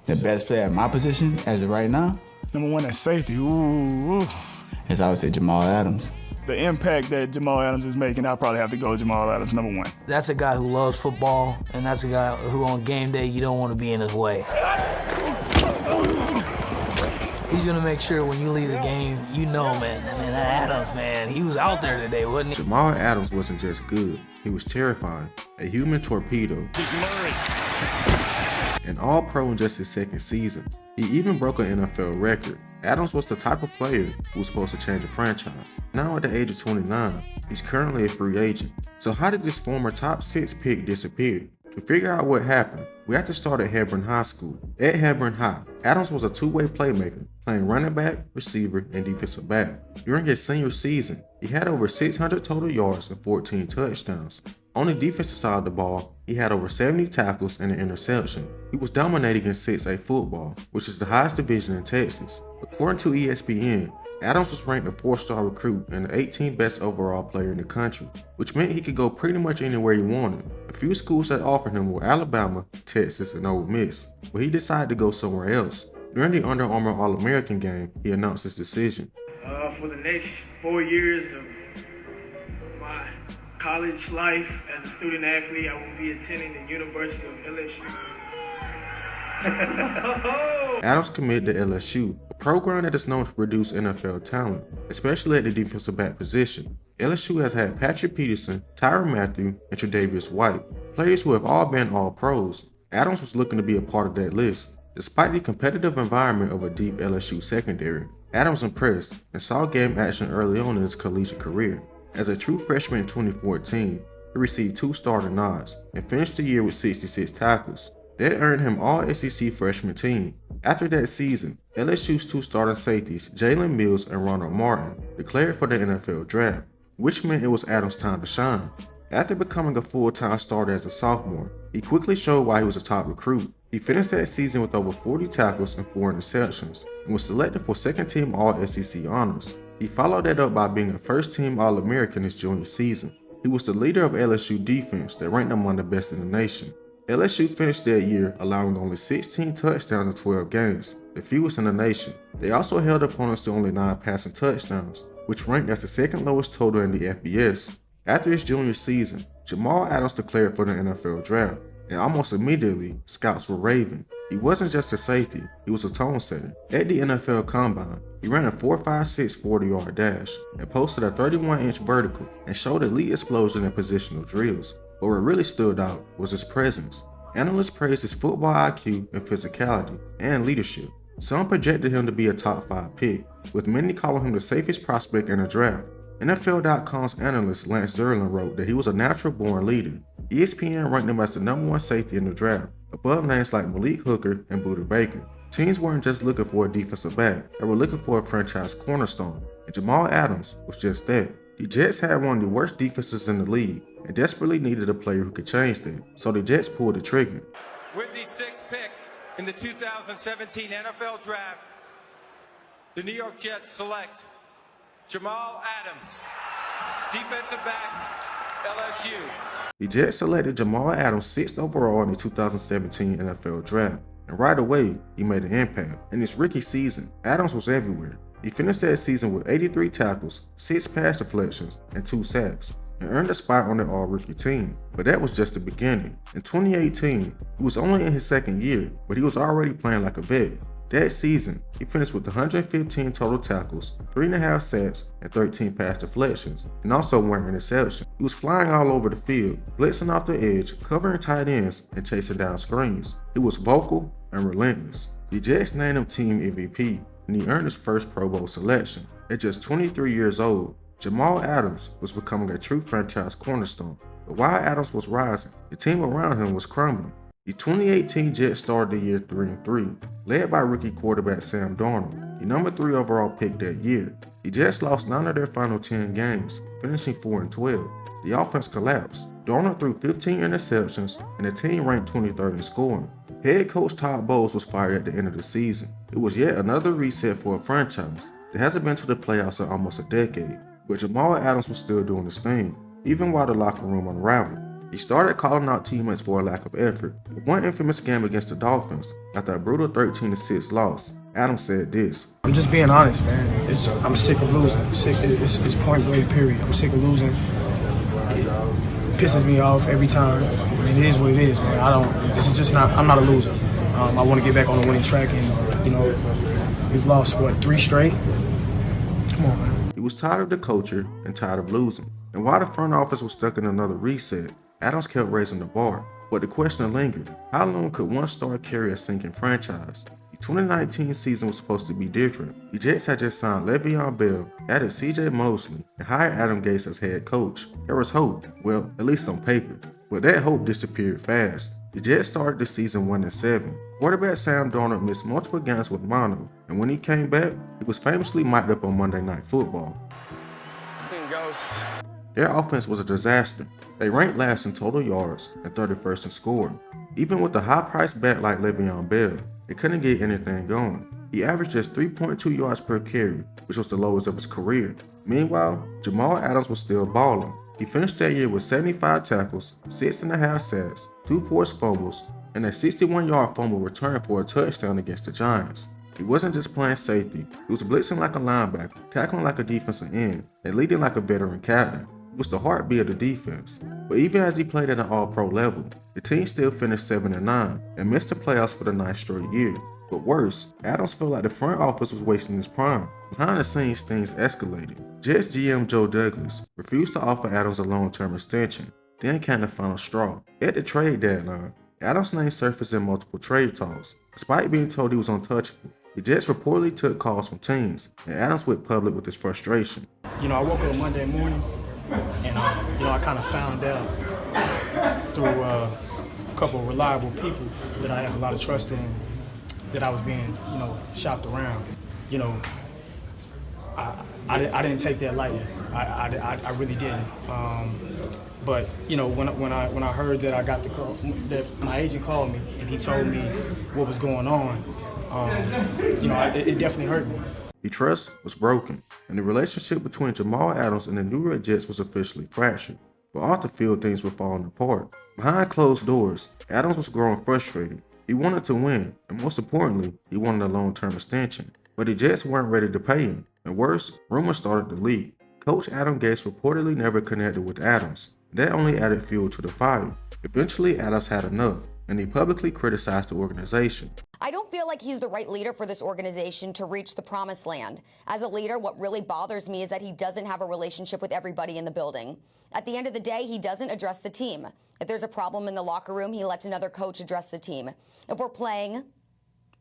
The best player at my position as of right now Number one at safety, ooh. is, I would say, Jamal Adams. The impact that Jamal Adams is making, I'll probably have to go Jamal Adams, number one. That's a guy who loves football, and that's a guy who on game day, you don't want to be in his way. He's gonna make sure when you leave the game, you know, man, Adams, man, he was out there today, wasn't he? Jamal Adams wasn't just good, he was terrifying, a human torpedo. An all-pro in just his second season. He even broke an NFL record. Adams was the type of player who was supposed to change a franchise. Now at the age of 29, he's currently a free agent. So how did this former top 6 pick disappear? To figure out what happened, we have to start at Hebron High School. At Hebron High, Adams was a two-way playmaker, playing running back, receiver, and defensive back. During his senior season, he had over 600 total yards and 14 touchdowns. On the defensive side of the ball, he had over 70 tackles and an interception. He was dominating in 6A football, which is the highest division in Texas. According to ESPN, Adams was ranked a 4-star recruit and the 18th best overall player in the country, which meant he could go pretty much anywhere he wanted. A few schools that offered him were Alabama, Texas, and Ole Miss, but he decided to go somewhere else. During the Under Armour All-American game, he announced his decision. For the next 4 years of my college life as a student athlete, I will be attending the University of LSU. Adams committed to LSU, a program that is known to produce NFL talent, especially at the defensive back position. LSU has had Patrick Peterson, Tyrann Mathieu, and Tre'Davious White, players who have all been All-Pros. Adams was looking to be a part of that list. Despite the competitive environment of a deep LSU secondary, Adams impressed and saw game action early on in his collegiate career. As a true freshman in 2014, he received 2 starter nods and finished the year with 66 tackles. That earned him All-SEC freshman team. After that season, LSU's 2 starting safeties, Jalen Mills and Ronald Martin, declared for the NFL draft, which meant it was Adams' time to shine. After becoming a full-time starter as a sophomore, he quickly showed why he was a top recruit. He finished that season with over 40 tackles and 4 interceptions, and was selected for second-team All-SEC honors. He followed that up by being a first-team All-American his junior season. He was the leader of LSU defense that ranked among the best in the nation. LSU finished that year allowing only 16 touchdowns in 12 games, the fewest in the nation. They also held opponents to only 9 passing touchdowns, which ranked as the second lowest total in the FBS. After his junior season, Jamal Adams declared for the NFL draft, and almost immediately, scouts were raving. He wasn't just a safety, he was a tone setter. At the NFL Combine, he ran a 4.56 40-yard dash and posted a 31-inch vertical and showed elite explosion in positional drills. But what really stood out was his presence. Analysts praised his football IQ and physicality and leadership. Some projected him to be a top 5 pick, with many calling him the safest prospect in the draft. NFL.com's analyst Lance Zierlein wrote that he was a natural-born leader. ESPN ranked him as the number 1 safety in the draft, above names like Malik Hooker and Budda Baker. Teams weren't just looking for a defensive back, they were looking for a franchise cornerstone, and Jamal Adams was just that. The Jets had one of the worst defenses in the league and desperately needed a player who could change that, so the Jets pulled the trigger. With the 6th pick in the 2017 NFL Draft, the New York Jets select Jamal Adams, defensive back, LSU. The Jets selected Jamal Adams 6th overall in the 2017 NFL Draft, and right away, he made an impact. In his rookie season, Adams was everywhere. He finished that season with 83 tackles, 6 pass deflections, and 2 sacks, and earned a spot on the all-rookie team. But that was just the beginning. In 2018, he was only in his second year, but he was already playing like a vet. That season, he finished with 115 total tackles, 3.5 sacks, and 13 pass deflections, and also 1 interception. He was flying all over the field, blitzing off the edge, covering tight ends, and chasing down screens. He was vocal and relentless. The Jets named him Team MVP, and he earned his first Pro Bowl selection. At just 23 years old, Jamal Adams was becoming a true franchise cornerstone. But while Adams was rising, the team around him was crumbling. The 2018 Jets started the year 3-3, led by rookie quarterback Sam Darnold, the number 3 overall pick that year. The Jets lost 9 of their final 10 games, finishing 4-12. The offense collapsed. Darnold threw 15 interceptions, and the team ranked 23rd in scoring. Head coach Todd Bowles was fired at the end of the season. It was yet another reset for a franchise that hasn't been to the playoffs in almost a decade, but Jamal Adams was still doing his thing, even while the locker room unraveled. He started calling out teammates for a lack of effort. In one infamous game against the Dolphins, after a brutal 13-6 loss, Adams said this. I'm just being honest, man. I'm sick of losing. It's point blank, period. I'm sick of losing. It pisses me off every time. I mean, it is what it is, man. This is just not. I'm not a loser. I want to get back on the winning track, and we've lost 3 straight. Come on, man. He was tired of the culture and tired of losing. And while the front office was stuck in another reset, Adams kept raising the bar. But the question lingered: how long could one star carry a sinking franchise? The 2019 season was supposed to be different. The Jets had just signed Le'Veon Bell, added CJ Mosley, and hired Adam Gase as head coach. There was hope, well, at least on paper. But that hope disappeared fast. The Jets started the season 1-7. Quarterback Sam Darnold missed multiple games with mono, and when he came back, he was famously mic'd up on Monday Night Football. Seen ghosts. Their offense was a disaster. They ranked last in total yards and 31st in scoring. Even with a high-priced back like Le'Veon Bell, they couldn't get anything going. He averaged just 3.2 yards per carry, which was the lowest of his career. Meanwhile, Jamal Adams was still balling. He finished that year with 75 tackles, 6.5 sacks, 2 forced fumbles, and a 61-yard fumble return for a touchdown against the Giants. He wasn't just playing safety, he was blitzing like a linebacker, tackling like a defensive end, and leading like a veteran captain. He was the heartbeat of the defense. But even as he played at an all-pro level, the team still finished 7-9 and missed the playoffs for the 9th straight year. But worse, Adams felt like the front office was wasting his prime. Behind the scenes, things escalated. Jets GM Joe Douglas refused to offer Adams a long-term extension. Then came the final straw. At the trade deadline, Adams' name surfaced in multiple trade talks. Despite being told he was untouchable, the Jets reportedly took calls from teams, and Adams went public with his frustration. I woke up Monday morning, and I kind of found out through a couple of reliable people that I have a lot of trust in that I was being, shopped around. I didn't take that lightly. I really didn't. But when I heard that I got the call, that my agent called me and he told me what was going on, it definitely hurt me. The trust was broken, and the relationship between Jamal Adams and the New York Jets was officially fractured. But off the field, things were falling apart. Behind closed doors, Adams was growing frustrated. He wanted to win, and most importantly, he wanted a long-term extension. But the Jets weren't ready to pay him, and worse, rumors started to leak. Coach Adam Gase reportedly never connected with Adams. That only added fuel to the fire. Eventually, Adams had enough, and he publicly criticized the organization. I don't feel like he's the right leader for this organization to reach the promised land. As a leader, what really bothers me is that he doesn't have a relationship with everybody in the building. At the end of the day, he doesn't address the team. If there's a problem in the locker room, he lets another coach address the team. If we're playing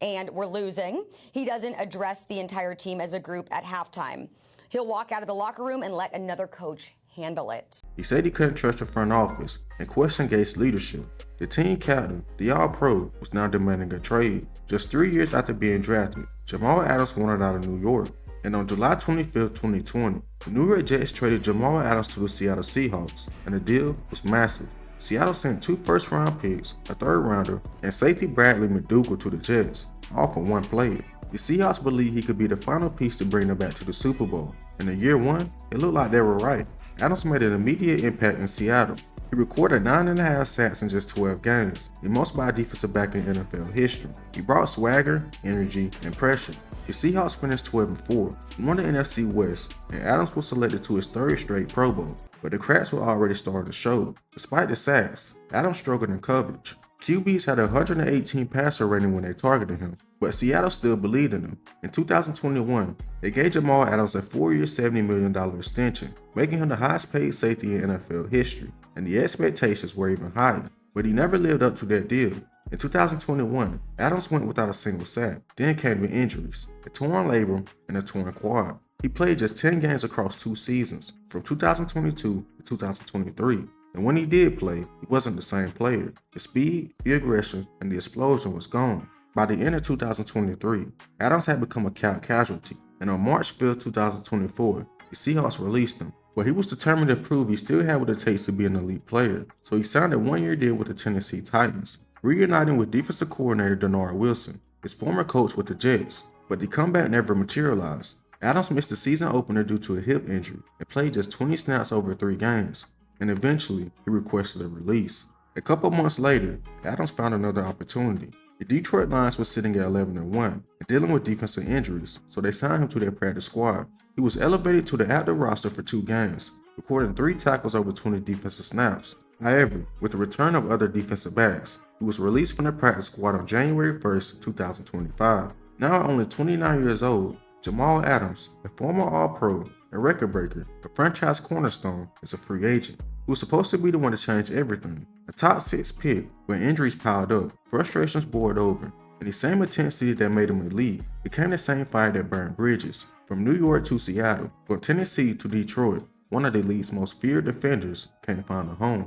and we're losing, he doesn't address the entire team as a group at halftime. He'll walk out of the locker room and let another coach handle it. He said he couldn't trust the front office and questioned Gates' leadership. The team captain, the All-Pro, was now demanding a trade. Just 3 years after being drafted, Jamal Adams wanted out of New York. And on July 25, 2020, the New York Jets traded Jamal Adams to the Seattle Seahawks, and the deal was massive. Seattle sent 2 first-round picks, a third-rounder, and safety Bradley McDougald to the Jets, all for one player. The Seahawks believed he could be the final piece to bring them back to the Super Bowl. And in year 1, it looked like they were right. Adams made an immediate impact in Seattle. He recorded 9.5 sacks in just 12 games, the most by a defensive back in NFL history. He brought swagger, energy, and pressure. The Seahawks finished 12-4, won the NFC West, and Adams was selected to his 3rd straight Pro Bowl. But the cracks were already starting to show. Despite the sacks, Adams struggled in coverage. QBs had a 118 passer rating when they targeted him, but Seattle still believed in him. In 2021, they gave Jamal Adams a 4-year, $70 million extension, making him the highest paid safety in NFL history, and the expectations were even higher. But he never lived up to that deal. In 2021, Adams went without a single sack, then came with injuries, a torn labrum and a torn quad. He played just 10 games across 2 seasons, from 2022 to 2023. And when he did play, he wasn't the same player. The speed, the aggression, and the explosion was gone. By the end of 2023, Adams had become a cap casualty, and on March 5, 2024, the Seahawks released him. But he was determined to prove he still had what it takes to be an elite player, so he signed a 1-year deal with the Tennessee Titans, reuniting with defensive coordinator Denard Wilson, his former coach with the Jets. But the comeback never materialized. Adams missed the season opener due to a hip injury and played just 20 snaps over 3 games. and eventually he requested a release. A couple months later, Adams found another opportunity. The Detroit Lions were sitting at 11-1 and dealing with defensive injuries, so they signed him to their practice squad. He was elevated to the active roster for 2 games, recording 3 tackles over 20 defensive snaps. However, with the return of other defensive backs, he was released from the practice squad on January 1st, 2025. Now only 29 years old, Jamal Adams, a former All-Pro, a record breaker, a franchise cornerstone, is a free agent. He was supposed to be the one to change everything. A top 6 pick, when injuries piled up, frustrations boiled over, and the same intensity that made him elite became the same fire that burned bridges. From New York to Seattle, from Tennessee to Detroit, one of the league's most feared defenders can't find a home.